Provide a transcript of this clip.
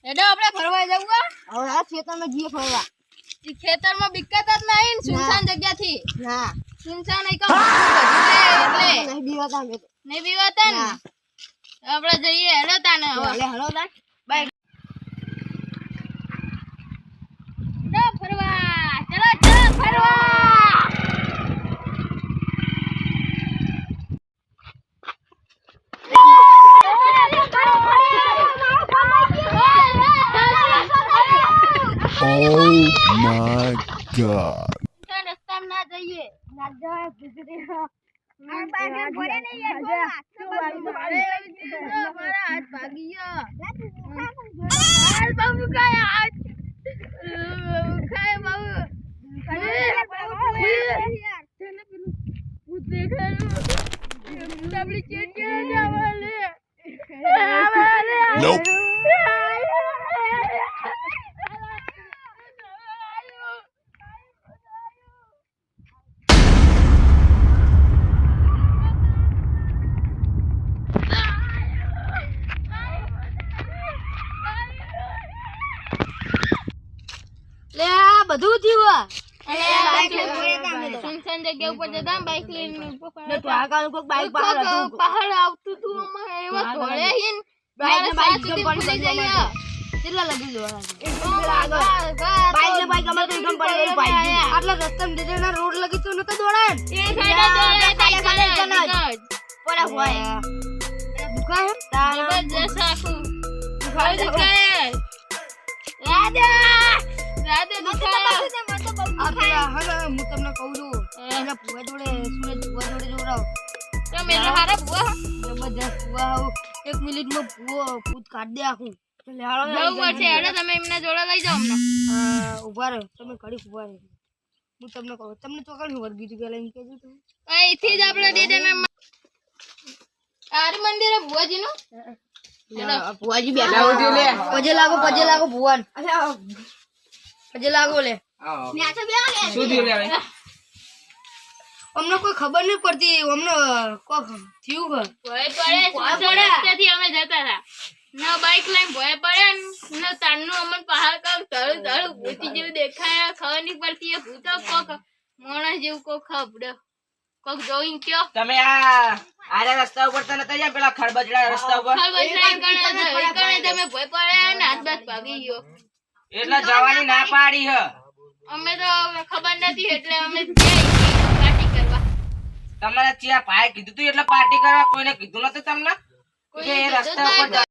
એડો આપણે ફરવા જાવું હવે આ ખેતરમાં જઈએ ફરવા. ઈ ખેતરમાં બિકત જ નહીં સુનસાન જગ્યાથી ના સુનસાન નહીં કહું એટલે નહીં બીવાતા અમે તો. નહીં બીવાતા ને ના. આપણે જઈએ હેડો તાને હવે એટલે હલો તાન બાય. હેડો ફરવા ચલો ચલો ફરવા Oh my God. રસ્તામાં ના જઈએ ના જાય ગુજરી મારા હાથ ભાગી ગયો હાલ બાબુ કાય હાથ ખાય બાબુ ભૂત દેખાયું આપણી ચેટિયા જાવાલે Nope. લે આ બધું થયું સુનસાન જગ્યા ઉપર જતા બાઈક લઈને ને તો આ કાલ કોક બાઈક પહાડ હતું. પહાડ આવતું તું અમારે એવા ધોળે હિન બાઈક ને બાઈક સુધી એકદમ પડી પડી જઈએ કેટલા લગી લેવાના બાઈક ને બાઈક અમારે તો એકદમ પડી ગયું બાઈક આટલા રસ્તામાં ડીજેના રોડ લગી તો નતો દોડાય ને. એ સાઈડે દોડે પડ્યા હોય દુકાન તાર જબરજસ્ત આખું દુખાય રાધા રાધા દુખાય આ પેલા હવે હું તમને કહું છું એના ભુવા જોડે સુરજ ભુવા જોડે જોડાવ તમે એટલે હારા ભુવા જબરજસ્ત ભુવા આવું 1 મિનિટમાં ભુવો ભૂત કાઢ દે આખું. એટલે હાલો ને જવું પડશે હેડો તમે એમના જોડે લઈ જાઓ અમને ઉભા રહો તમે ઘડી ઉભા રહો હું તમને કહું તમને તો કઈ વર્ગી તું પેલા એમ કહેજો તમે અહીંથી જ આપણે દીદેના આર મંદિરે ભુવાજીનું ભુવાજી બેઠા પજે લાગો ભુવાન પજે લાગો લે અમને કોઈ ખબર નહીં પડતી અમને કોક થયું ભોય પડે રસ્તેથી અમે જતા હતા ના બાઈક લઈને ભોય પડે ને તારનું અમન પહાડ કામ ધડું ધડું ભૂતી જેવું દેખાય ખબર નહીં પડતી એ ભૂતો કોક માણસ જેવું કોક ખબડે કોક જોઈને કયો તમે આ રસ્તા ઉપર તો નતા જ્યાં પેલા ખડબજડા રસ્તા ઉપર ખબર તમે ભોય પડ્યા ને હાથ બાથ ભાગી ગયો એટલે જવાની ના પાડી હ અમે તો ખબર નથી એટલે અમે પાર્ટી કરવા તમારા ચિયા ભાઈ કીધું તું એટલે પાર્ટી કરવા કોઈને કીધું નતું તમને કે એ રસ્તા ઉપર